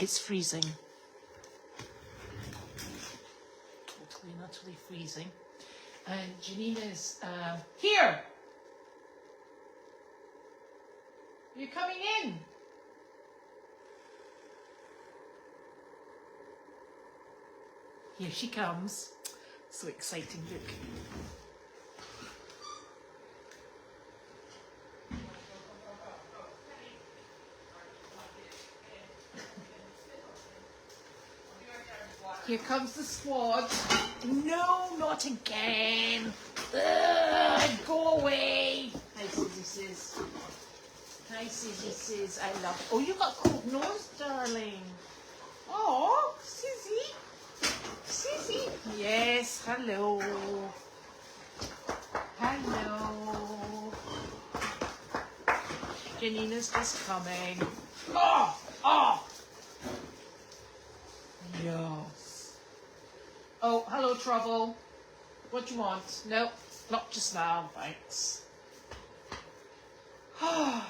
It's freezing. Totally and utterly freezing. And Janine is here. Are you coming in? Here she comes. So exciting, look. Here comes the squad. No, not again. Ugh, go away. Hi, Susie says. Hi, Susie says. I love. Oh, you got a cold nose, darling. Oh, Susie. Susie. Yes. Hello. Hello. Janina's just coming. Oh. Oh. Yes. Oh, hello, Trouble. What do you want? Nope, not just now, thanks. I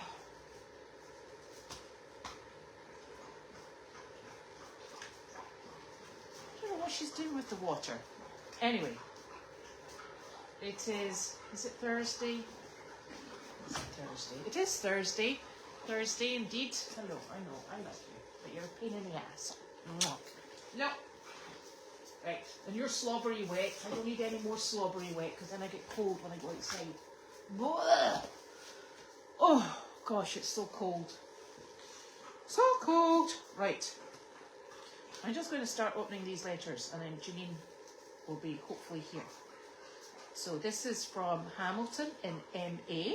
don't know what she's doing with the water. Anyway, it is it Thursday? Is it Thursday? It is Thursday. Thursday indeed. Hello, I know, I love you, but you're a pain in the ass. No. Right, and you're slobbery wet. I don't need any more slobbery wet because then I get cold when I go outside. Blah. Oh, gosh, it's so cold. So cold. Right. I'm just going to start opening these letters and then Janine will be hopefully here. So this is from Hamilton in MA.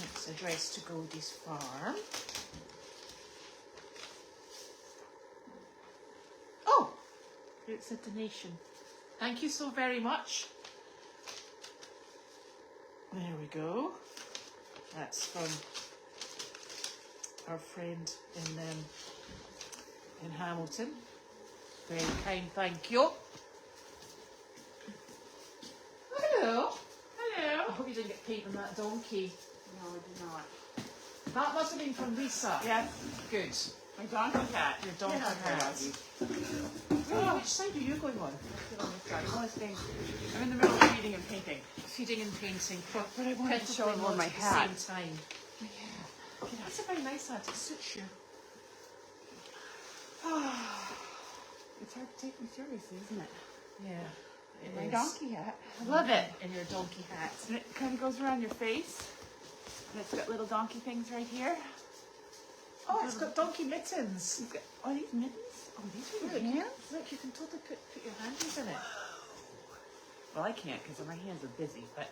It's addressed to Goldy's farm. It's a donation. Thank you so very much. There we go. That's from our friend in Hamilton. Very kind, thank you. Hello. Hello. I hope you didn't get paid on that donkey. No, I did not. That must have been from Lisa. Yes. Good. My donkey hat. Your donkey hat. Oh, which side are you going on? I'm in the middle of feeding and painting. Feeding and painting. But I wanted to show everyone my hat. At the same time. Yeah. That's a very nice hat. It suits you. It's hard to take me seriously, isn't it? Yeah. My donkey hat. I love it. And your donkey hat. And it kind of goes around your face. And it's got little donkey things right here. Oh, it's got donkey mittens. It's got, oh, these mittens? Oh, these are your hands? Look, you can totally put your hands in it. Well, I can't because my hands are busy, but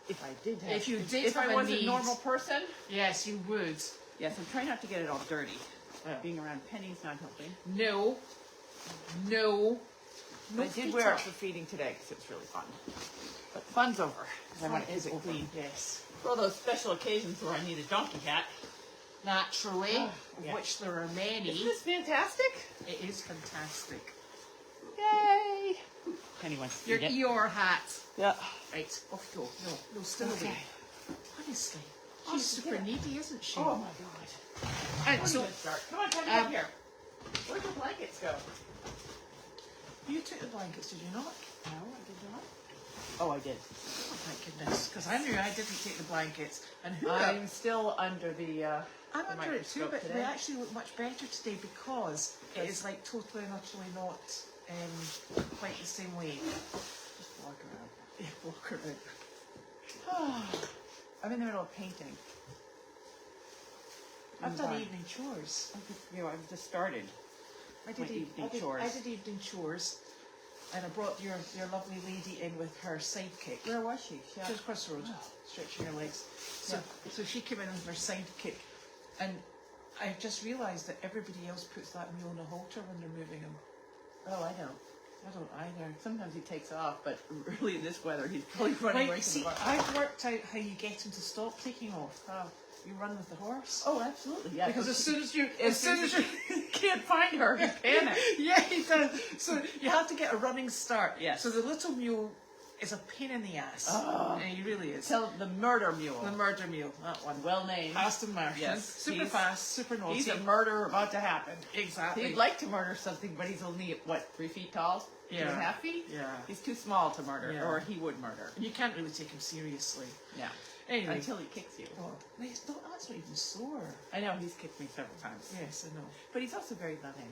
if I did have... If you did if have I a was need. a normal person... Yes, you would. Yes, I'm trying not to get it all dirty. Being around Penny's not helping. No. No. I did wear it for feeding today because it's really fun. But the fun's over. I want to keep it clean. Yes. For all those special occasions where I need a donkey hat. Naturally, of yeah. which there are many. Isn't this fantastic? It is fantastic. Yay! Penny wants to Your eat it. Eeyore hat. Yeah. Right, off you go. No, still Okay. away. Honestly, Oh, she's she super did it. needy, isn't she? Oh my god. And so, Come on, Penny, come here. Where'd the blankets go? you took the blankets, did you not? No, I did not. Oh, I did. Oh, thank goodness, because I knew I didn't take the blankets. And who? I'm still under the I'm under it too, but today. they actually look much better today because it is like totally and utterly not quite the same way. Just walk around. Yeah, walk around. I'm in the middle of painting. I've done evening chores. I've just started. I did evening chores, and I brought your lovely lady in with her sidekick. Where was she? She was across the road, stretching her legs. So she came in with her sidekick, and I just realised that everybody else puts that mule in a halter when they're moving him. Oh, I don't. I don't either. Sometimes he takes off, but really in this weather, he's probably running away from the bus. I've worked out how you get him to stop taking off. You run with the horse. Oh, absolutely, yeah. Because as soon as you can't find her, you panic. Yeah, he does. So you have to get a running start. Yes. So the little mule is a pain in the ass. Oh. He really is. Tell the murder mule. The murder mule, that one. Well named. Aston Martin. Yes. Super fast, super naughty. He's a murder about to happen. Exactly. He'd like to murder something, but he's only, what, 3 feet tall? Yeah. 2.5 feet? Yeah. He's too small to murder, Yeah. or he would murder. And you can't really take him seriously. Yeah. Anyway. Until he kicks you. Oh, that's not even sore. I know, he's kicked me several times. Yes, I know. But he's also very loving.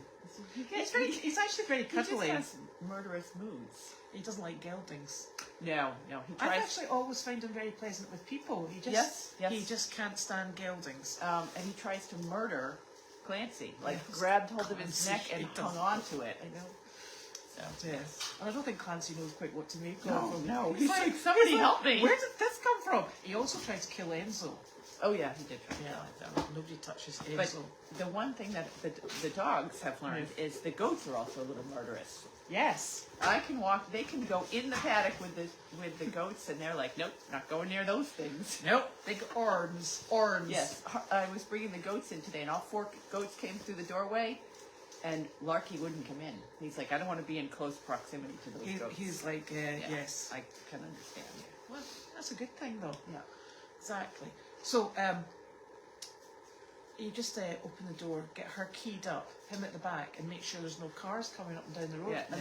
He's actually very He just cuddly. has murderous moods. He doesn't like geldings. No, he I've tries. actually always found him very pleasant with people. He just Yes. he just can't stand geldings. And he tries to murder Clancy. Like, Yes. grabbed hold of his Clancy, neck and he hung does. on to it. I know. So. Yes. And I don't think Clancy knows quite what to make No, of him. no. He's like, somebody help me. Where did this come from? He also tried to kill Enzo. Oh, yeah, he did try to Yeah. kill it, though. Nobody touches Enzo. But the one thing that the dogs have learned is the goats are also a little murderous. Yes. I can walk. They can go in the paddock with the goats, and they're like, nope, not going near those things. Nope. Big horns. Horns. Yes, I was bringing the goats in today, and all 4 goats came through the doorway, and Larky wouldn't come in. He's like, I don't want to be in close proximity to those goats. He's like, yes. I can understand. Well, that's a good thing, though. Yeah. Exactly. So, you just open the door, get her keyed up, him at the back, and make sure there's no cars coming up and down the road. Yeah.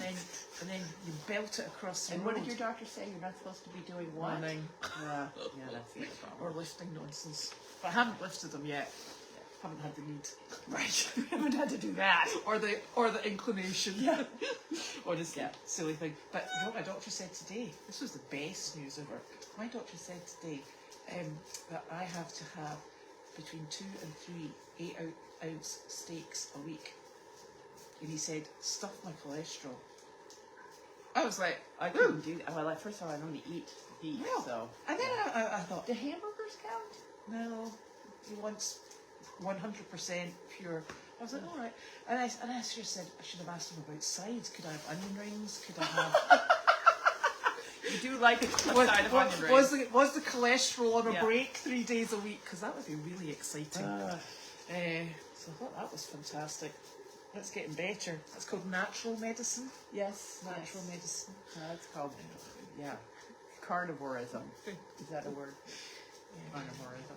And then you belt it across the And road. what did your doctor say? You're not supposed to be doing what? Running. Yeah, that's the other Or problem. lifting nonsense. But I haven't lifted them yet. Haven't had the need. Right, we haven't had to do that. Or the inclination. Yeah. Or this Yeah. silly thing. But you know what my doctor said today? This was the best news ever. My doctor said today that I have to have between 2 and 3 8-ounce steaks a week. And he said, stuff my cholesterol. I was like, I couldn't do that. Well, at first of all, I don't eat beef, no. so. And then I thought, Do hamburgers count? no, he wants 100% pure. I was like, all right. And I just said, I should have asked him about sides. Could I have onion rings? Could I have... You do like a side of onion rings. Was the cholesterol on a Yeah. break 3 days a week? Because that would be really exciting. So I thought that was fantastic. That's getting better. That's called natural medicine. Yes, Natural medicine. That's called, yeah, carnivorism. Is that a word? Carnivorism.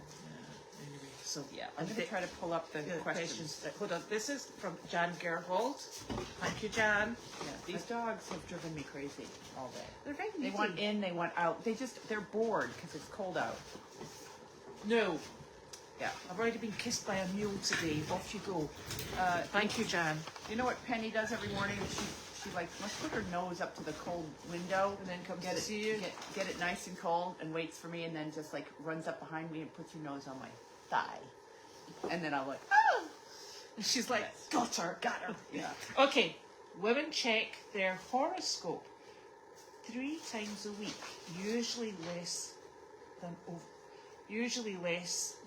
Anyway, so Yeah, I'm going to try to pull up the questions. Hold on. This is from Jan Gerhold. Thank you, Jan. Yeah, these dogs have driven me crazy all day. They're very They needy. want in, they want out. They're bored because it's cold out. No. Yeah. I've already been kissed by a mule today. Off you go. Thank you, Jan. You know what Penny does every morning? She like must put her nose up to the cold window And then comes get to it, see you. Get it nice and cold and waits for me and then just like runs up behind me and puts her nose on my thigh. And then I'm like, oh! And she's like, Yes. got her. Yeah. Okay. Women check their horoscope 3 times a week, usually less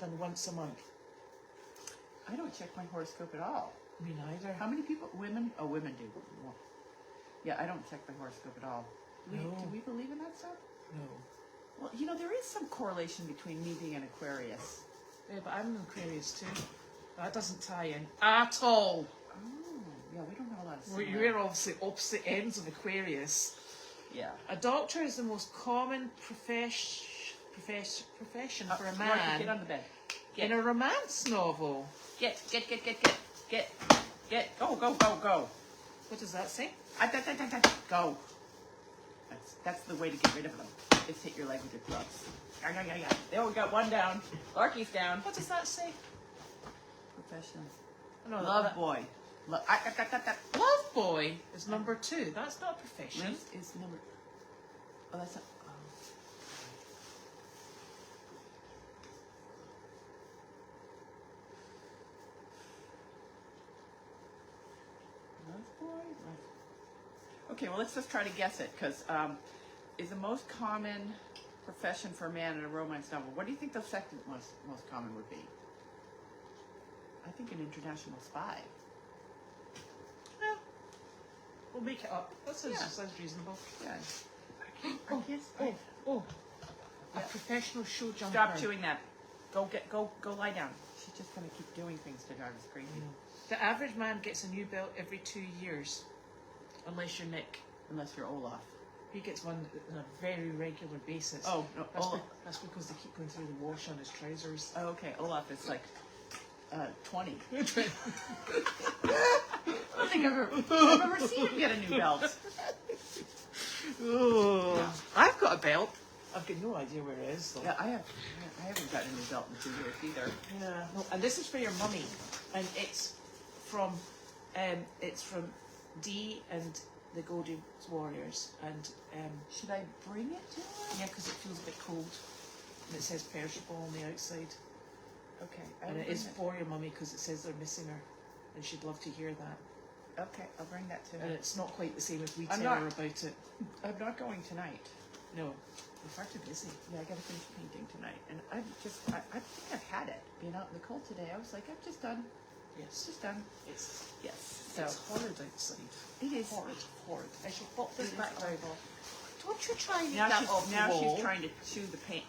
than once a month. I don't check my horoscope at all. Me neither. How many people? Women? Oh, women do. Well, yeah, I don't check my horoscope at all. No. Do we believe in that stuff? No. Well, you know, there is some correlation between me being an Aquarius. Yeah, but I'm an Aquarius too. That doesn't tie in at all. Oh, yeah, we don't have a lot of We're obviously opposite ends of Aquarius. Yeah. A doctor is the most common profession for a Martha, man get on the bed. in a romance novel. Get. Go. What does that say? Go. That's the way to get rid of them. Just hit your leg with your gloves. Yeah. There, we got one down. Larky's down. What does that say? Professional. No, Love boy. Love boy is number 2. That's not profession. Is number. Oh, that's not. Oh. Love boy. Okay, well, let's just try to guess it, because is the most common profession for a man in a romance novel. What do you think the second most common would be? I think an international spy. Yeah. We'll make it up. That sounds Yeah. reasonable. Yeah. Oh. A professional show jumper. Stop chewing that. Go lie down. She's just gonna keep doing things to drive us crazy. The average man gets a new belt every 2 years. Unless you're Nick. Unless you're Olaf. He gets one on a very regular basis. Oh, no, That's because they keep going through the wash on his trousers. oh, okay. Olaf is like 20. I don't think I've ever seen him get a new belt. Oh, Yeah. I've got a belt. I've got no idea where it is though. Yeah, I haven't gotten a new belt in 2 years either. Yeah. No, and this is for your mummy, and it's from Dee and the Goldy Warriors, and Should I bring it to her? yeah, because it feels a bit cold, and it says perishable on the outside, Okay. and it is for your mummy because it says they're missing her, and she'd love to hear that. Okay, I'll bring that to And her. it's not quite the same if we I'm tell not- her about it. I'm not going tonight. No, we're far too busy. Yeah, I gotta finish painting tonight. And I think I've had it. Being out in the cold today, I was like, I'm just done. Yes, It's just done. it's Yes. So horrid outside. it is Horrid. I shall pop this It is back down. horrible. Don't you try and Now get that she's off the wall. she's trying to chew the paint.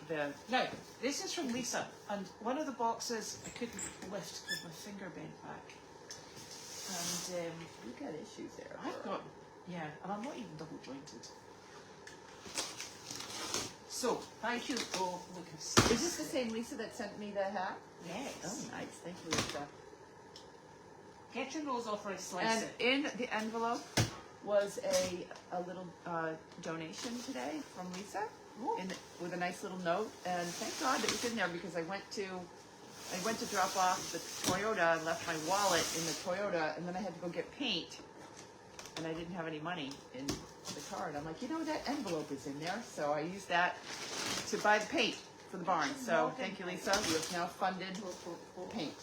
Now, this is from Lisa, and one of the boxes I couldn't lift because my finger bent back. And You got issues there. I've got, yeah, and I'm not even double jointed. So, thank you. Oh, look, I've Is this the same Lisa that sent me the hat? Yes. Oh, nice. Thank you, Lisa. Get your nose off or I slice And it. in the envelope was a little donation today from Lisa, Oh. with a nice little note. And thank God it was in there because I went to drop off the Toyota and left my wallet in the Toyota, and then I had to go get paint, and I didn't have any money in the car. And I'm like, that envelope is in there, so I used that to buy the paint for the barn. So thank you, Lisa. We have now funded paint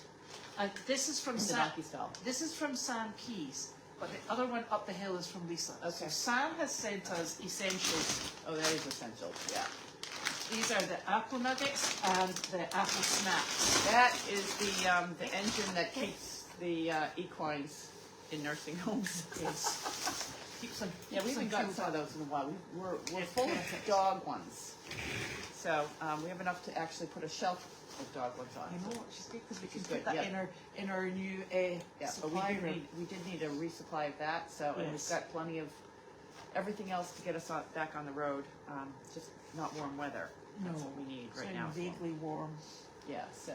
And this is from in the Sam. donkey stall. This is from Sam Keys, but the other one up the hill is from Lisa. Okay. So Sam has sent us essentials. Oh, that is essential. Yeah. These are the apple nuggets and the apple snacks. That is the engine that keeps the equines in nursing homes. Yes. Keeps them. Yeah, we haven't gotten some of those in a while. We're full of perfect. dog ones. So we have enough to actually put a shelf of dog ones on. I know, she's good because we can She's put good, that yeah. in our new Yeah, but supply room. we did need a resupply of that. So and we've Yes. got plenty of everything else to get us back on the road. Just not warm weather. That's what we need right now. Vaguely warm. Yeah. So.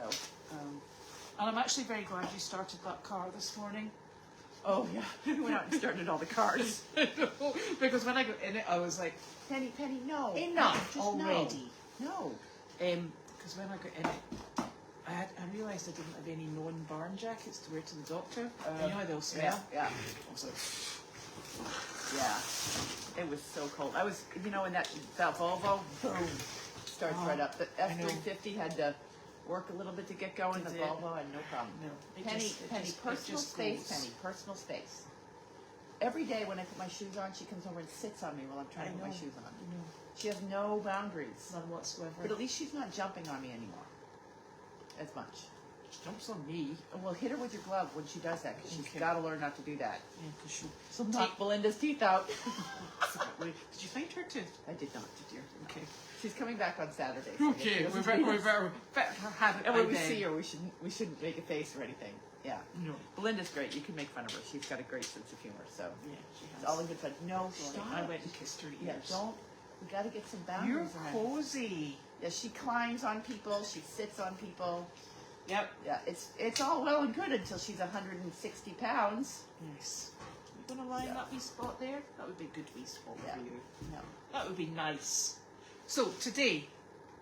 And I'm actually very glad you started that car this morning. Oh yeah, we went out and started all the cars. Because when I got in it, I was like, Penny, no. enough Just already. No. Because when I got in it, I realised I didn't have any non-barn jackets to wear to the doctor. You know how they'll smell? Yeah. I was like, Yeah. It was so cold. I was, in that Volvo, boom, starts right up. The I know. F-350 had to work a little bit to get going. It The did. Volvo had no problem. no. It Penny, it personal just space, goes. Penny, personal space. Every day when I put my shoes on, she comes over and sits on me while I'm trying to put my know. shoes on. No, She has no boundaries. none whatsoever. But at least she's not jumping on me anymore as much. Jumps on me. Well, hit her with your glove when she does that, because she's Okay. got to learn not to do that. Yeah, because she She'll knock Belinda's teeth out. Did you find her tooth? I did not, did you? Okay. She's coming back on Saturday. So Okay, she we doesn't better leave us. have it And by when we then. see her, we shouldn't make a face or anything. Yeah. No. Belinda's great. You can make fun of her. She's got a great sense of humor. So Yeah, she it's has. all in good fun. No, stop. I went and kissed her ears. Yeah, don't. We got to get some You're boundaries around. cozy. Yeah, she climbs on people. She sits on people. Yep. Yeah, it's all well and good until she's 160 pounds. Yes. You gonna line that wee spot there? That would be a good wee spot Yeah. for you. No. That would be nice. So today,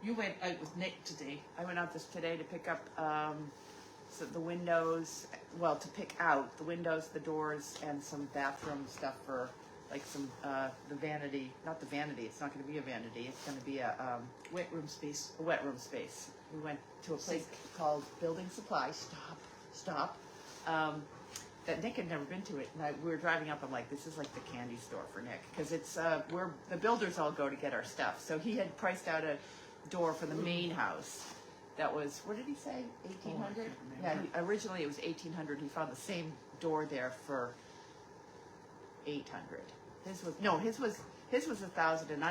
you went out with Nick today. I went out today to pick up so the windows. Well, to pick out the windows, the doors, and some bathroom stuff for like some the vanity. Not the vanity. It's not going to be a vanity. It's going to be a Wet room space. wet room space. We went to a place called Building Supply. Stop. That Nick had never been to it, and we were driving up. I'm like, this is like the candy store for Nick, because it's where the builders all go to get our stuff. So he had priced out a door for the main house. That was, what did he say? 1,800. can't Yeah. remember. Originally it was 1,800. He found the same door there for 800. His was 1,000, and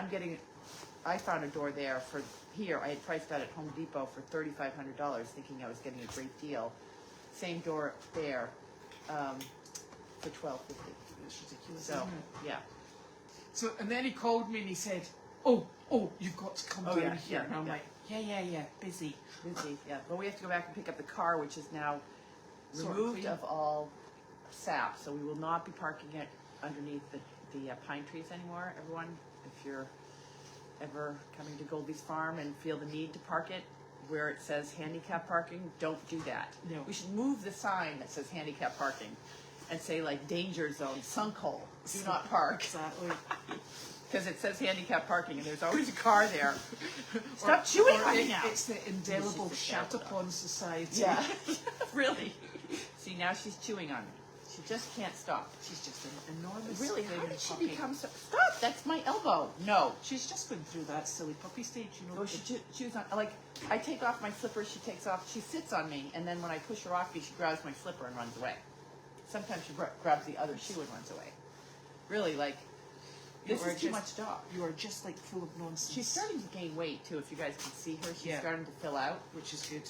I found a door there for here. I had priced out at Home Depot for $3,500, thinking I was getting a great deal. Same door there for $1,250. It's ridiculous. So isn't it? yeah, So, and then he called me and he said, oh, you've got to come down here. And I'm like, yeah, busy. Yeah. Well, we have to go back and pick up the car, which is now Sort of removed clean. of all sap. So we will not be parking it underneath the pine trees anymore. Everyone, if you're ever coming to Goldy's farm and feel the need to park it where it says handicap parking, don't do that. No. We should move the sign that says handicap parking and say like danger zone, sunk hole, do not park. Exactly. Because it says handicap parking and there's always a car there. Stop chewing on me now. It's the indelible She's just shat terrible. upon society. Yeah, really. See, now she's chewing on me. She just can't stop. She's just an enormous Really, how flaming did she puppy. become so... Stop, that's my elbow. No. She's just been through that silly puppy stage, you know. Oh, she chews on... Like, I take off my slippers, she takes off, she sits on me, and then when I push her off me, she grabs my slipper and runs away. Sometimes she grabs the other shoe and runs away. Really, like, this is too much dog. You are just like full of nonsense. She's starting to gain weight, too, if you guys can see her. She's Yeah. starting to fill out. which is good.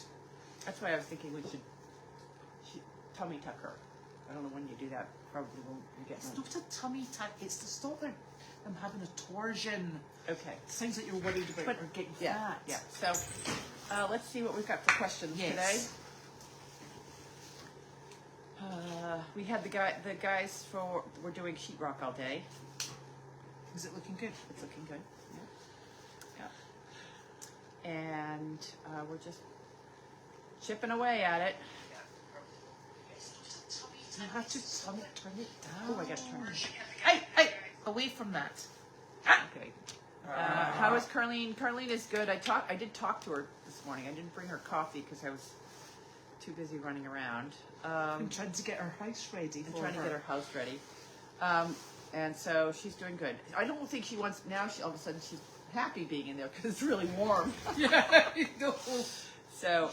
That's why I was thinking we should tummy tuck her. I don't know when you do that. Probably won't get It's not a tummy tuck. It's to stop them having a torsion. Okay. Things that you're worried about But are getting yeah, fat. yeah. So let's see what we've got for questions Yes. today. We had the guys we're doing sheetrock all day. Is it looking good? It's looking good. Yeah. And we're just chipping away at it. You have to turn it down. Oh, I got to turn it. Hey, away from that. Okay. How is Carlene? Carlene is good. I did talk to her this morning. I didn't bring her coffee because I was too busy running around. I'm trying to get her house ready for Trying to get her house ready. And so she's doing good. I don't think she wants, now she all of a sudden she's happy being in there because it's really warm. Yeah, no. So,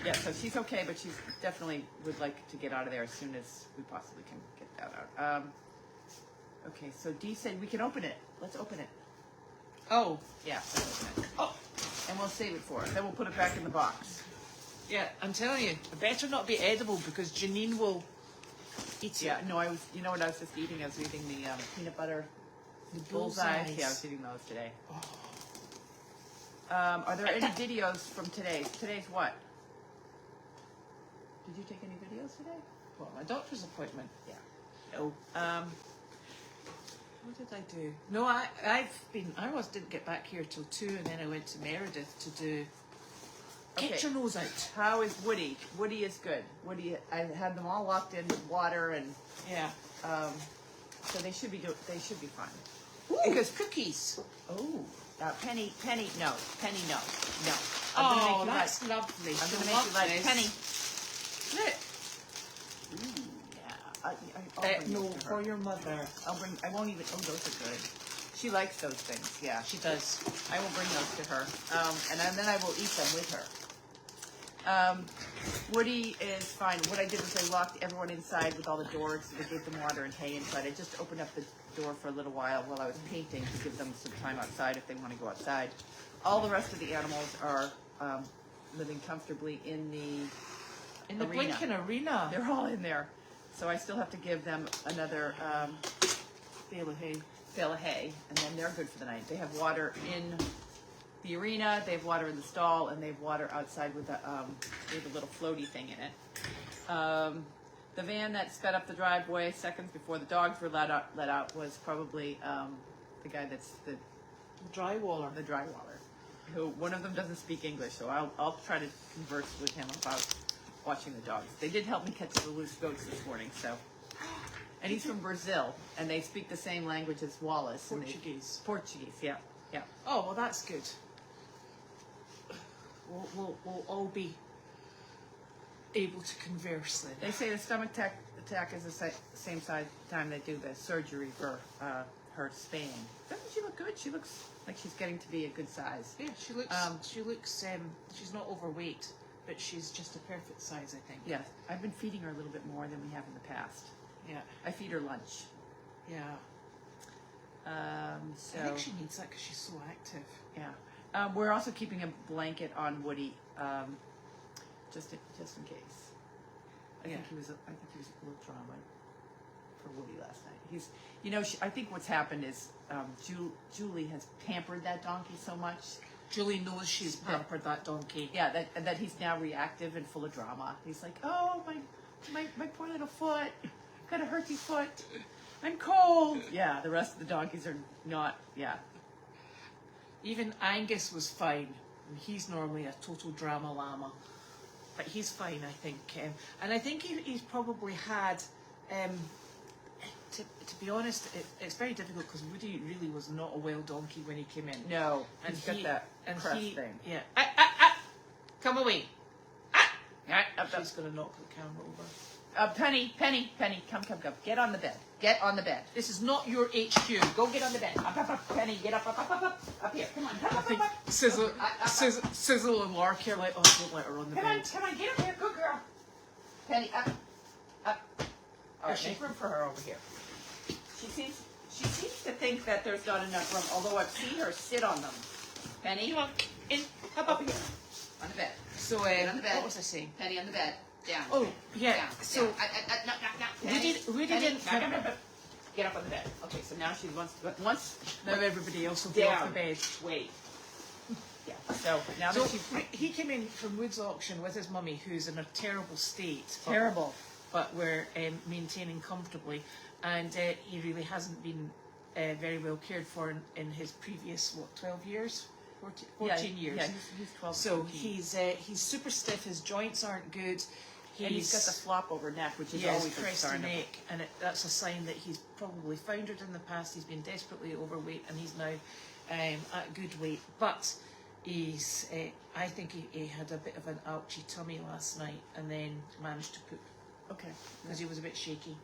yeah, so she's okay, but she definitely would like to get out of there as soon as we possibly can get that out. Okay, so Dee said we can open it. Let's open it. Oh, Yeah, let's open it. Oh, and we'll save it for her. Then we'll put it back in the box. yeah, I'm telling you, it better not be edible because Janine will eat it. Yeah, no, you know what I was just eating? I was eating the peanut butter The bullseyes. bullseyes. Yeah, I was eating those today. Are there any videos from today? Today's what? Did you take any videos today? Well, my doctor's appointment. Yeah. No. What did I do? No, I didn't get back here till 2, and then I went to Meredith to do. Get Okay. your nose out. How is Woody? Woody is good. Woody, I had them all locked in with water, and Yeah. so they should be fine. Ooh, because cookies. Oh, Penny, no, no. Oh, you that's lovely. I'm She'll gonna make love you like this. Penny. Look. Yeah. I'll bring No, those to for her. your mother. I won't even. Oh, those are good. She likes those things. Yeah. She does. I will bring those to her, and then I will eat them with her. Woody is fine. What I did was I locked everyone inside with all the doors. I gave them water and hay inside. I just opened up the door for a little while I was painting to give them some time outside if they want to go outside. All the rest of the animals are living comfortably in the The arena. blinking arena. They're all in there. So I still have to give them another Bale of hay. bale of hay, and then they're good for the night. They have water in the arena, they have water in the stall, and they have water outside with a little floaty thing in it. The van that sped up the driveway seconds before the dogs were let out was probably the guy that's the Drywaller. drywaller. Who one of them doesn't speak English, so I'll try to converse with him about watching the dogs. They did help me catch the loose goats this morning, so. And he's from Brazil, and they speak the same language as Wallace. and Portuguese. Portuguese, yeah, yeah. Oh, well, that's good. We'll all be able to converse then. They say the stomach attack is the same time they do the surgery for her spaying. Doesn't she look good? She looks like she's getting to be a good size. Yeah, she looks, she's not overweight, but she's just a perfect size, I think. Yes, I've been feeding her a little bit more than we have in the past. Yeah. I feed her lunch. Yeah. So I think she needs that because she's so active. yeah, we're also keeping a blanket on Woody, just in case. I think he was a little trauma. for Woody last night. He's, you know, I think what's happened is Julie has pampered that donkey so much. Julie knows she's pampered that donkey. Yeah, that he's now reactive and full of drama. He's like, oh, my poor little foot, got a hurty foot. I'm cold. Yeah, the rest of the donkeys are not. Yeah. Even Angus was fine. He's normally a total drama llama, but he's fine, I think. And I think he's probably had. To be honest, it's very difficult because Woody really was not a wild donkey when he came in. No, and he's got that crest thing. Yeah. Come away. She's going to knock the camera over. Penny, come. Get on the bed. Get on the bed. This is not your HQ. Go get on the bed. Up, Penny, get up here. Come on. I think Sizzle and Lark here like, oh, don't let her on the bed. Come on, get up here. Good girl. Penny, up. All right, make room for her over here. She seems to think that there's not enough room, although I've seen her sit on them. Penny, Come on, in, up here. On the bed. So, get on the bed. what was I saying? Penny on the bed. Down. Oh, yeah. Down. So, no. Penny, we didn't. Get up on the bed. Okay, so now she wants. Now everybody else will be off the bed. Wait. Yeah. So now that he came in from Wood's auction with his mummy, who's in a terrible state. Terrible. But we're maintaining comfortably, and he really hasn't been very well cared for in his previous 12 years, 14 years. Yeah, he's 12. So 14. he's super stiff. His joints aren't good. And he's got the flop over neck, which is always a sign neck, and that's a sign that he's probably foundered in the past. He's been desperately overweight, and he's now at good weight. But he's, I think he had a bit of an ouchy tummy last night, and then managed to poop. Okay. Because he was a bit shaky.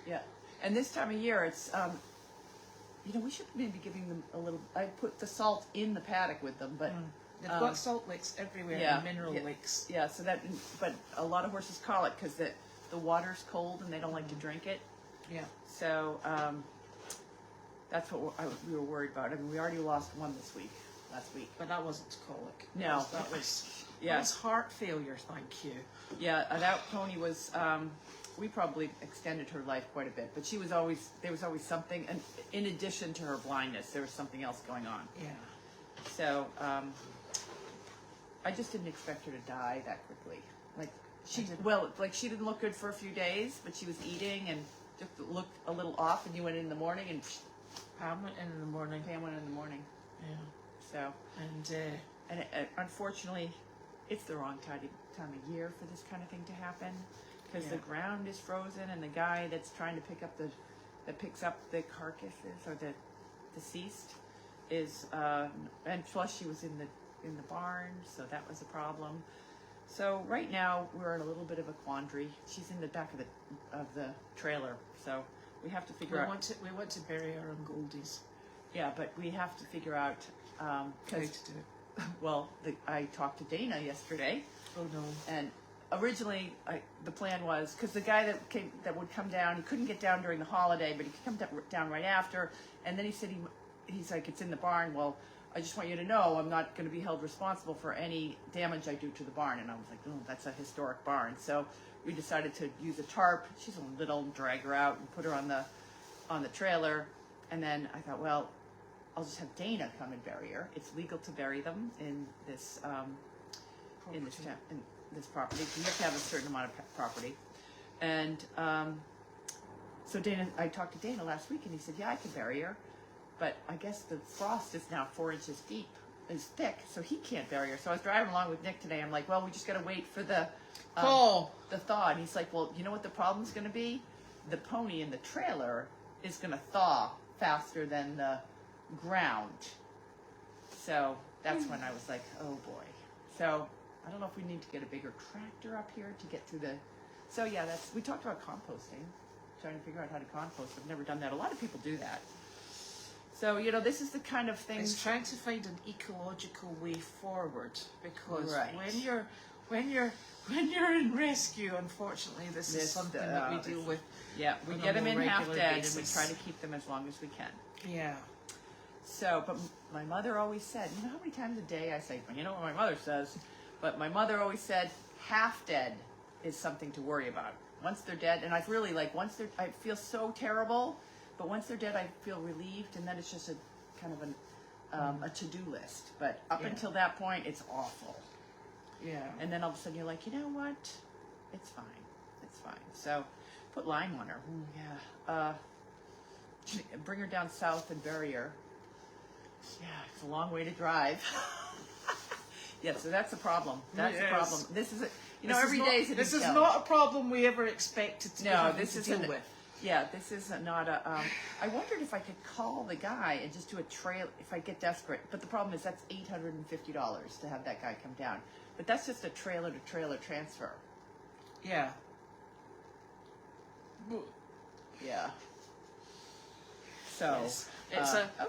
Yeah. And this time of year, it's, we should maybe giving them a little, I put the salt in the paddock with them, but... They've got salt licks everywhere, and mineral licks. Yeah, so but a lot of horses call it because the water's cold and they don't like to drink it. Yeah. So, that's what we were worried about. I mean, we already lost one last week. But that wasn't colic. No. That was heart failure, thank you. Yeah, that pony was, we probably extended her life quite a bit, but there was always something, and in addition to her blindness, there was something else going on. Yeah. So, I just didn't expect her to die that quickly. She didn't look good for a few days, but she was eating and just looked a little off, and you went in the morning and Pam went in the morning. Yeah. So, and unfortunately, it's the wrong time of year for this kind of thing to happen, because the ground is frozen, and the guy that's trying to picks up the carcasses or the deceased is, and plus she was in the barn, so that was a problem. So right now we're in a little bit of a quandary. She's in the back of the trailer, so we have to figure out. We want to bury her on Goldy's. Yeah, but we have to figure out how to do it. Well, I talked to Dana yesterday. Oh no! And originally, the plan was, because the guy that would come down, he couldn't get down during the holiday, but he could come down right after. And then he said he's like, it's in the barn. Well, I just want you to know I'm not going to be held responsible for any damage I do to the barn. And I was like, oh, that's a historic barn. So we decided to use a tarp. She's a little, drag her out and put her on the trailer. And then I thought, well, I'll just have Dana come and bury her. It's legal to bury them in this this property. You have to have a certain amount of property. And so I talked to Dana last week, and he said, yeah, I can bury her. But I guess the frost is now 4 inches deep, is thick, so he can't bury her. So I was driving along with Nick today. I'm like, well, we just got to wait for the thaw. And he's like, well, you know what the problem's going to be? The pony in the trailer is going to thaw faster than the ground. So that's when I was like, oh boy. So I don't know if we need to get a bigger tractor up here to get to the. So yeah, we talked about composting, trying to figure out how to compost. I've never done that. A lot of people do that. So, this is the kind of thing. It's trying to find an ecological way forward, because when you're in rescue, unfortunately, this is something that we deal with. Yeah, we get them in half dead, and we try to keep them as long as we can. Yeah. So, but my mother always said, you know how many times a day I say, you know what my mother says, but my mother always said, half dead is something to worry about. Once they're dead, and I've really like once they're, I feel so terrible, but once they're dead, I feel relieved, and then it's just a kind of a to-do list. But up until that point, it's awful. Yeah. And then all of a sudden, you're like, you know what? It's fine. It's fine. So, put lime on her. Ooh, yeah. Bring her down south and bury her. Yeah, it's a long way to drive. Yeah, so that's a problem. That's a problem. This is a, you know, every day is a new This is challenge. not a problem we ever expected to deal with. Yeah, this is not a. I wondered if I could call the guy and just do a trail if I get desperate. But the problem is that's $850 to have that guy come down. But that's just a trailer to trailer transfer. Yeah. Yeah. So Yes.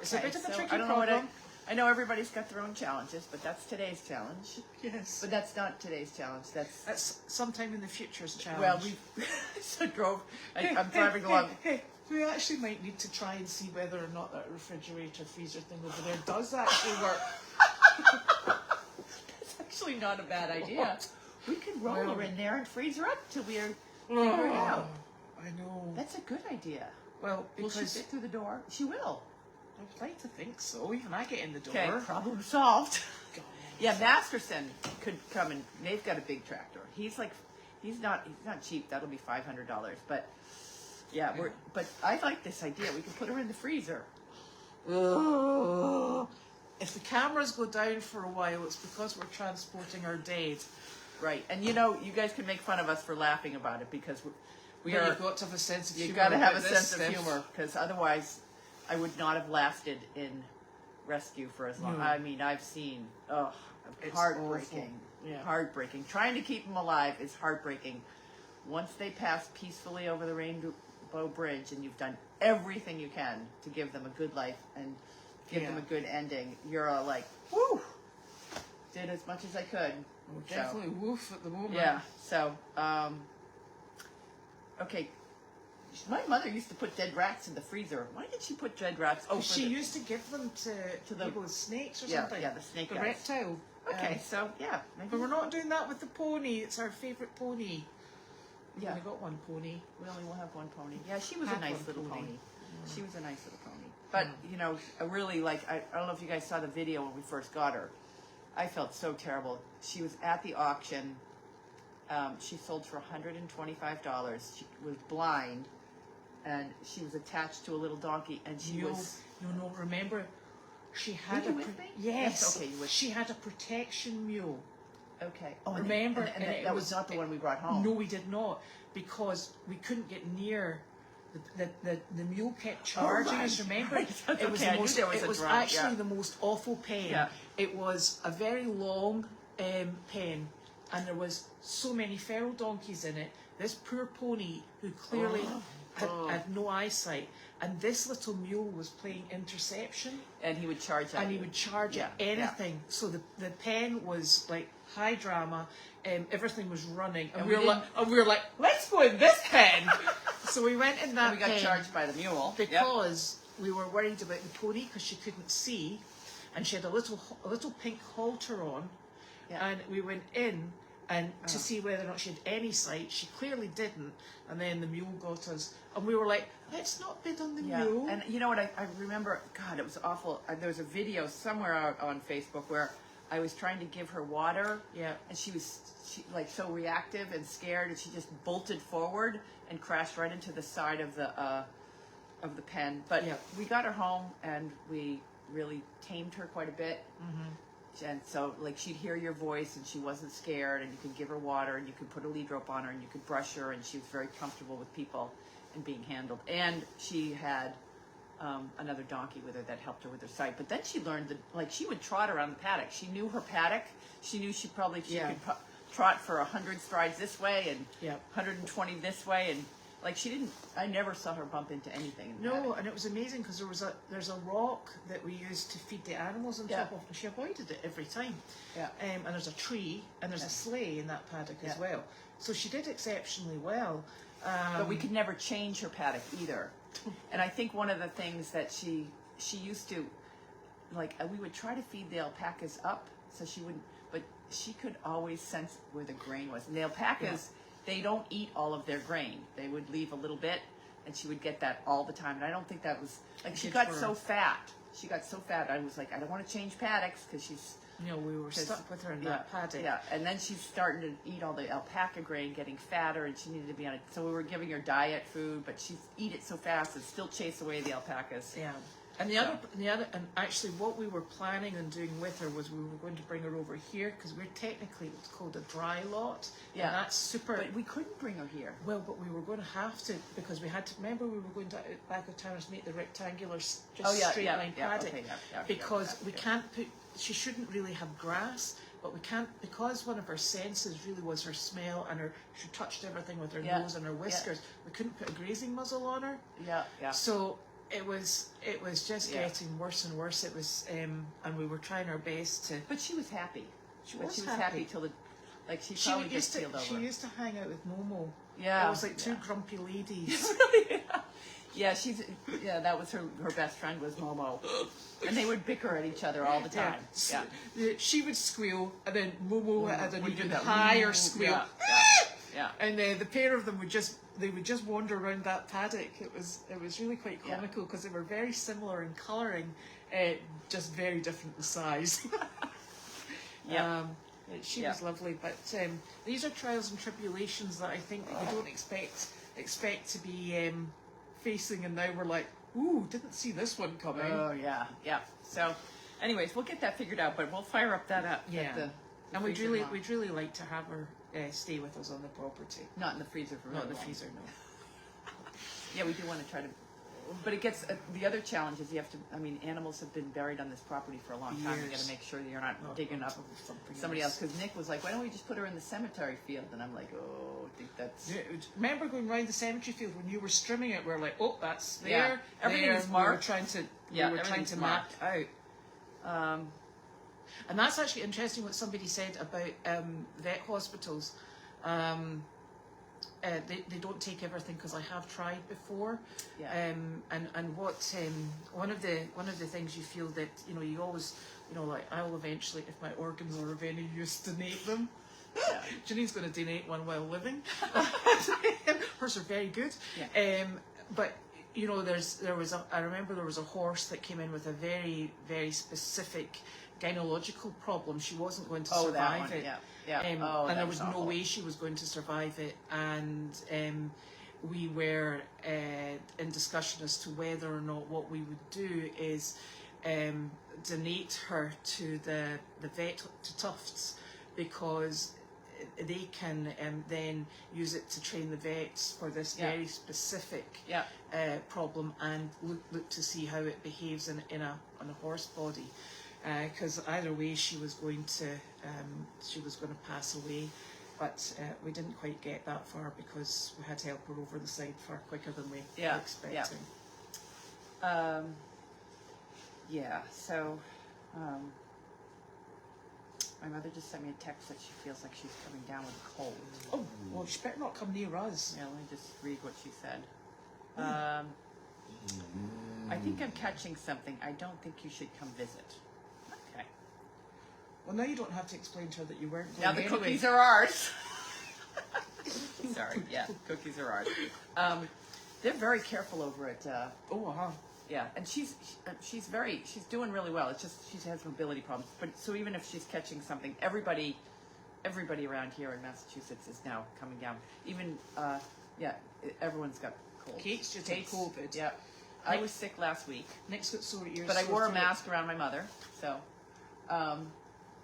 It's a bit of a tricky I don't know problem. I know everybody's got their own challenges, but that's today's challenge. Yes. But that's not today's challenge. That's sometime in the future's challenge. Well, we so drove. I'm driving along. Hey, we actually might need to try and see whether or not that refrigerator freezer thing over there does actually work. That's actually not a bad idea. What? We could roll her in there and freeze her up till we figure Oh, it out. I know. That's a good idea. Well, Will she because fit through the door? She will. I'd like to think so. Even I get in the door. Okay, problem solved. God. Yeah, Masterson could come and they've got a big tractor. He's not cheap. That'll be $500. But yeah, but I like this idea. We can put her in the freezer. Ugh. If the cameras go down for a while, it's because we're transporting our dead. Right, and you know, you guys can make fun of us for laughing about it because But you've got to have a sense of humor. You've got to have a about sense this of stuff. humor because otherwise, I would not have lasted in rescue for as long. No. I mean, I've seen It's heartbreaking, awful. Yeah. heartbreaking. Trying to keep them alive is heartbreaking. Once they pass peacefully over the Rainbow Bridge, and you've done everything you can to give them a good life and give them a good ending, you're all like, whoo! Did as much as I could. Oh, definitely woof at the moment. Yeah. So, okay. My mother used to put dead rats in the freezer. Why did she put dead rats? Oh, She used to give them to the- people with snakes or yeah, something. yeah, the snake The guys. reptile. Okay, so yeah, maybe But we're not doing that with the pony. It's our favourite pony. We've Yeah. only got one pony. we only will have one pony. Yeah, she was a Have nice one little pony. pony. She was a nice little pony. But you know, I really like. I don't know if you guys saw the video when we first got her. I felt so terrible. She was at the auction. She sold for $125. She was blind, and she was attached to a little donkey, and she was. No, remember, she had Were you with me? Yes. Okay, you were. She had a protection mule. Okay. Remember, and and it that was- was not the one we brought home. No, we did not, because we couldn't get near. The mule kept charging us. right, Remember, right. That's it was okay, I the knew most. there was It a was drum, actually yeah. the most awful pen. Yeah. It was a very long pen, and there was so many feral donkeys in it. This poor pony, who clearly had no eyesight, and this little mule was playing interception, And he would charge at and he you. would charge at Yeah, anything. So the pen was like high drama. Everything was running, and And we we were like, let's go in this pen. So we went in that And we got pen charged by the mule. Yep. because we were worried about the pony because she couldn't see, and she had a little pink halter on, Yeah. and we went in and to see whether or not she had any sight. She clearly didn't, and then the mule got us, and we were like, let's not bid on the mule. And you know what? I remember, God, it was awful. There was a video somewhere out on Facebook where I was trying to give her water. Yeah. And she like so reactive and scared, and she just bolted forward and crashed right into the side of the pen. But Yeah. we got her home, and we really tamed her quite a bit. And so, like, she'd hear your voice, and she wasn't scared, and you could give her water, and you could put a lead rope on her, and you could brush her, and she was very comfortable with people and being handled. And she had another donkey with her that helped her with her sight. But then she learned that, like, she would trot around the paddock. She knew her paddock. She knew she Yeah. could trot for 100 strides this way and Yeah. 120 this way, and like she didn't. I never saw her bump into anything. In the No, paddock. and it was amazing because there's a rock that we used to feed the animals on Yeah. top of, and she avoided it every time. Yeah. And there's a tree, and there's a sleigh in that paddock as Yeah. well. So she did exceptionally well. But we could never change her paddock either. And I think one of the things that she used to, like, we would try to feed the alpacas up so she wouldn't, but she could always sense where the grain was. And the alpacas they don't eat all of their grain. They would leave a little bit, and she would get that all the time. And I don't think that was, like, she got so fat. She got so fat, I was like, I don't want to change paddocks, because she's... You know, we were stuck with her in that paddock. Yeah, and then she's starting to eat all the alpaca grain, getting fatter, and she needed to be on it. So we were giving her diet food, but she'd eat it so fast, it still chase away the alpacas. Yeah. And and actually what we were planning on doing with her was we were going to bring her over here, because we're technically what's called a dry lot. Yeah. And that's super. But we couldn't bring her here. Well, but we were going to have to, because we had to, remember we were going to back of town to make the rectangular, straight line paddock. Okay, because we can't put, she shouldn't really have grass, but we can't, because one of her senses really was her smell, and she touched everything with her nose and her whiskers. We couldn't put a grazing muzzle on her. Yeah. So it was just getting worse and worse. It was, and we were trying our best to. But she was happy. She was happy. happy till she probably just keeled over. She used to hang out with Momo. Yeah. It was like two grumpy ladies. Yeah, that was her best friend was Momo. And they would bicker at each other all the time. Yeah. She would squeal, and then Momo had an even higher squeal. Yeah. And the pair of them would just wander around that paddock. It was really quite comical, because they were very similar in colouring, just very different in size. She was lovely, but these are trials and tribulations that I think that you don't expect to be facing, and now we're like, ooh, didn't see this one coming. Oh yeah. So, anyways, we'll get that figured out, but we'll fire up that up. Yeah. And we'd really like to have her stay with us on the property. Not in the freezer for Not in the freezer, no. Yeah, we do want to try to, but it gets, the other challenge is you have to, animals have been buried on this property for a long time. You got to make sure that you're not digging up somebody else. Because Nick was like, why don't we just put her in the cemetery field? And I'm like, oh, I think that's... Remember going around the cemetery field when you were strimming it, we were like, oh, that's there. Yeah. Everything's marked. We were trying to map out. And that's actually interesting what somebody said about vet hospitals. They don't take everything, because I have tried before. Yeah. And what one of the things you feel that you always like, I will eventually, if my organs are of any use, donate them. Yeah. Janine's going to donate one while living. Hers are very good. Yeah. But I remember there was a horse that came in with a very, very specific gynecological problem. She wasn't going to survive it. Yeah. And there was no way she was going to survive it. And we were in discussion as to whether or not what we would do is donate her to the vet, to Tufts, because they can then use it to train the vets for this very specific problem, and look to see how it behaves on a horse body. Because either way, she was going to pass away, but we didn't quite get that far, because we had to help her over the side far quicker than we were expecting. So my mother just sent me a text that she feels like she's coming down with a cold. Oh, well, she better not come near us. Yeah, let me just read what she said. I think I'm catching something. I don't think you should come visit. Okay. Well, now you don't have to explain to her that you weren't going now the anyway. Cookies are ours. Sorry, cookies are ours. They're very careful over at... Yeah, and she's doing really well. It's just she has mobility problems. But so even if she's catching something, everybody around here in Massachusetts is now coming down. Even everyone's got colds. Kate's just had COVID. Yeah, I was sick last week. Nick's got sore ears. But I wore a mask around my mother, so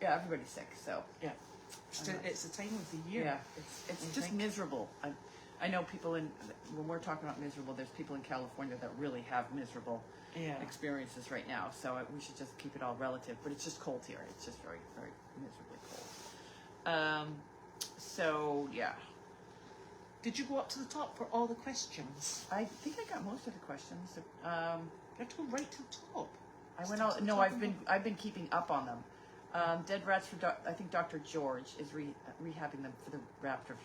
everybody's sick. So it's the time of the year. Yeah, it's just miserable. I know people when we're talking about miserable, there's people in California that really have miserable experiences right now. So we should just keep it all relative. But it's just cold here. It's just very, very miserably cold. Did you go up to the top for all the questions? I think I got most of the questions. You have to go right to the top. I went out. No, I've been keeping up on them. Dead rats for I think Dr. George is rehabbing them for the raptor.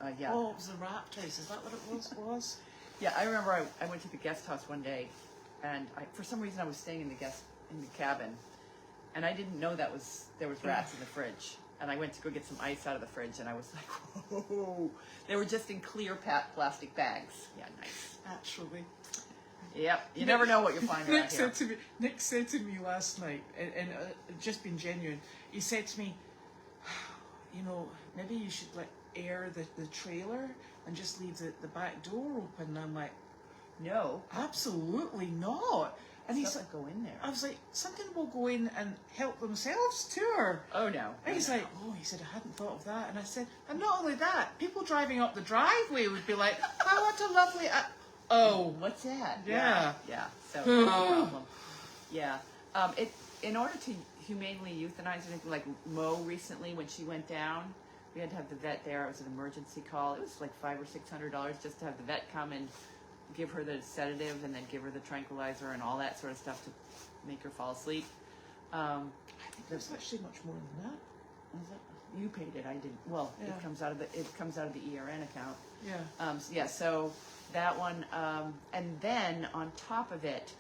Oh, it was the raptors. Is that what it was? Yeah, I remember I went to the guest house one day, and for some reason I was staying in the cabin, and I didn't know there was rats in the fridge. and I went to go get some ice out of the fridge, and I was like, whoa. They were just in clear plastic bags. Yeah, nice. Actually. Yep. You never know what you're finding around here. Nick said to me last night, and just being genuine, he said to me, you know, maybe you should like air the trailer and just leave the back door open. And I'm like, No. absolutely not. And he's like, go in there. I was like, something will go in and help themselves too. Or, Oh no. and he's like, oh, he said, I hadn't thought of that. And I said, and not only that, people driving up the driveway would be like, oh, what a lovely. Oh, What's that? Yeah. Yeah. So no problem. Yeah. In order to humanely euthanize anything, like Mo recently when she went down, we had to have the vet there. It was an emergency call. It was like $500 or $600 just to have the vet come and give her the sedative and then give her the tranquilizer and all that sort of stuff to make her fall asleep. I think there's actually much more than that. Was it? You paid it. I didn't. Well, Yeah. it comes out of the ERN account. Yeah. Yeah. So that one, and then on top of it,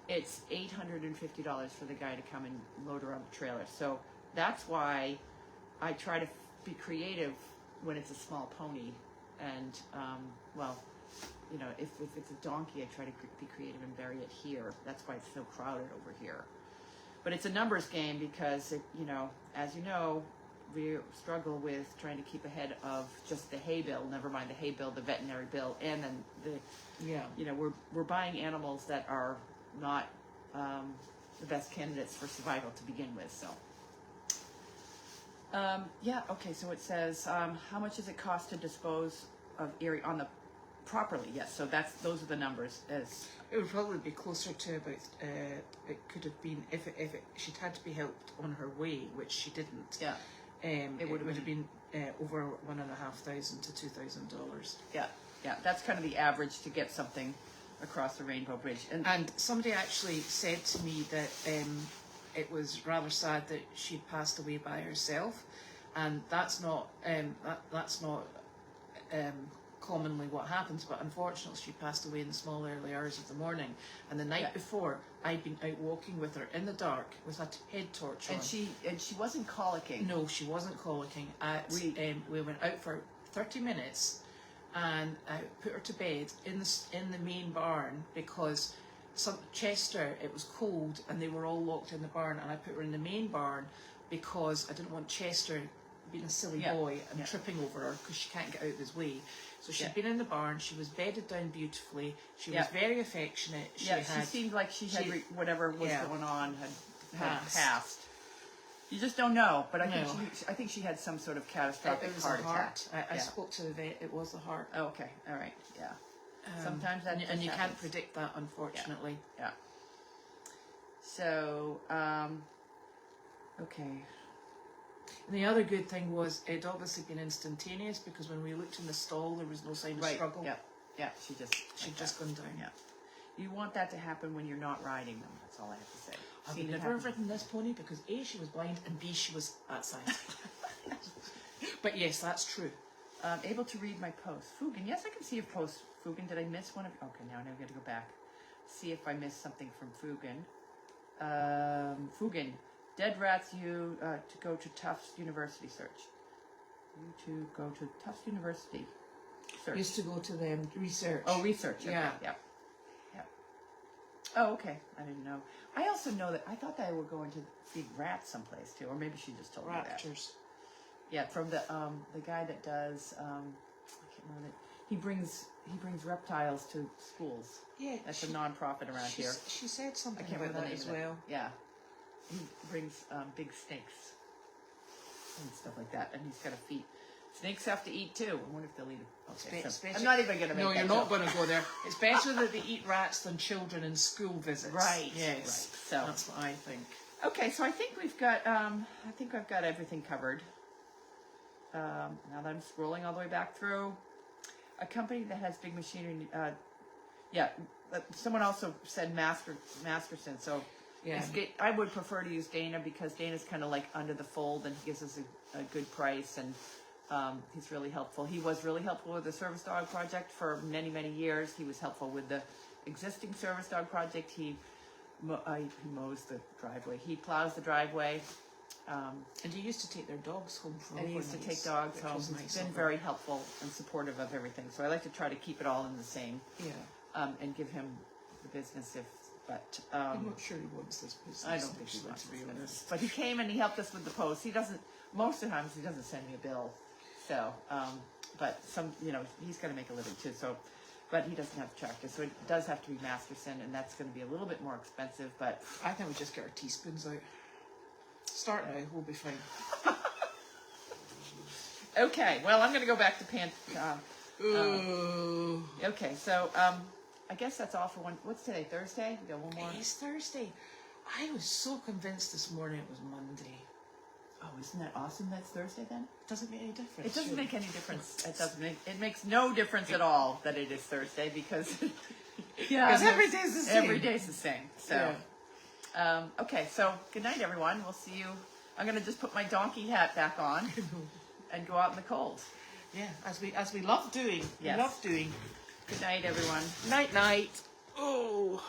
it's $850 for the guy to come and load her on the trailer. So that's why I try to be creative when it's a small pony, and well, you know, if it's a donkey, I try to be creative and bury it here. That's why it's so crowded over here. But it's a numbers game because, you know, as you know, we struggle with trying to keep ahead of just the hay bill, never mind the hay bill, the veterinary bill, and then you know, we're buying animals that are not the best candidates for survival to begin with. So, yeah, okay. So it says, how much does it cost to dispose of on the properly? Yes. So those are the numbers. As it would probably be closer to about. It could have been if she'd had to be helped on her way, which she didn't. Yeah. It would have been over $1,500 to $2,000. Yeah. That's kind of the average to get something across the Rainbow Bridge. And somebody actually said to me that it was rather sad that she'd passed away by herself, and that's not commonly what happens, but unfortunately she passed away in the small early hours of the morning, and the night before I'd been out walking with her in the dark with a head torch on. And she wasn't colicking. No, she wasn't colicking. We went out for 30 minutes and I put her to bed in the main barn because Chester, it was cold and they were all locked in the barn, and I put her in the main barn because I didn't want Chester being a silly boy and tripping over her because she can't get out of his way. So she'd been in the barn. She was bedded down beautifully. She was very affectionate. She seemed like she had whatever was going on had passed. You just don't know, but I think she had some sort of catastrophic heart attack. I spoke to the vet. It was the heart. Oh, okay, all right, yeah. Sometimes that and you can't predict that, unfortunately. Yeah. So, okay. And the other good thing was it'd obviously been instantaneous because when we looked in the stall, there was no sign of struggle. Yeah. She'd just gone down. Yeah. You want that to happen when you're not riding them. That's all I have to say. I would never have ridden this pony because A, she was blind, and B, she was that size. But yes, that's true. Able to read my post. Fugan. Yes, I can see your post. Fugan, did I miss one of? Okay, now I've got to go back. See if I missed something from Fugan. Fugan. Dead rats. You to go to Tufts University search. You to go to Tufts University search. Used to go to them research. Oh, research. Okay. Yeah. Yep. Oh, okay. I didn't know. I also know that I thought they were going to feed rats someplace too, or maybe she just told me that. Raptors. Yeah, from the guy that does I can't remember it. He brings reptiles to schools. Yeah, that's a non-profit around here. She said something I can't about remember that the as name of it. well. Yeah, he brings big snakes and stuff like that, and he's got to feed. Snakes have to eat too. I wonder if they'll eat it. Okay, I'm not even going to make No, that you're joke. not going to go there. It's better that they eat rats than children in school visits. Right. Yes. Right. So that's what I think. Okay, so I think we've got. I think I've got everything covered. Now that I'm scrolling all the way back through, a company that has big machinery. Someone also said Masterson. So yeah, I would prefer to use Dana because Dana's kind of like under the fold and he gives us a good price, and he's really helpful. He was really helpful with the service dog project for many, many years. He was helpful with the existing service dog project. He mows the driveway. He plows the driveway. And you used to take their dogs home for and he used to overnights, take dogs which home. was He's nice been of him. very helpful and supportive of everything. So I like to try to keep it all in the same, Yeah. and give him the business but I'm not sure he wants this business. I don't think he actually, wants to to be be honest. But he came and he helped us with the post. He doesn't, most of the times he doesn't send me a bill. So, but some, you know, he's got to make a living too. So, but he doesn't have a tractor. So it does have to be Masterson, and that's going to be a little bit more expensive, but. I think we just get our teaspoons out. Start now, we'll be fine. Okay, well, I'm going to go back to Ooh. okay, so, I guess that's all for one. What's today? Thursday? We got one more. It's Thursday. I was so convinced this morning it was Monday. Oh, isn't that awesome? That's Thursday then? It doesn't make any difference. It doesn't surely. make any difference. It doesn't make. It makes no difference at all that it is Thursday because. Yeah, Because every day's the same. Every day's the same. So. Okay, so good night, everyone. We'll see you. I'm gonna just put my donkey hat back on and go out in the cold. Yeah, as we love doing. Yes. We love doing. Good night, everyone. Night night. Oh.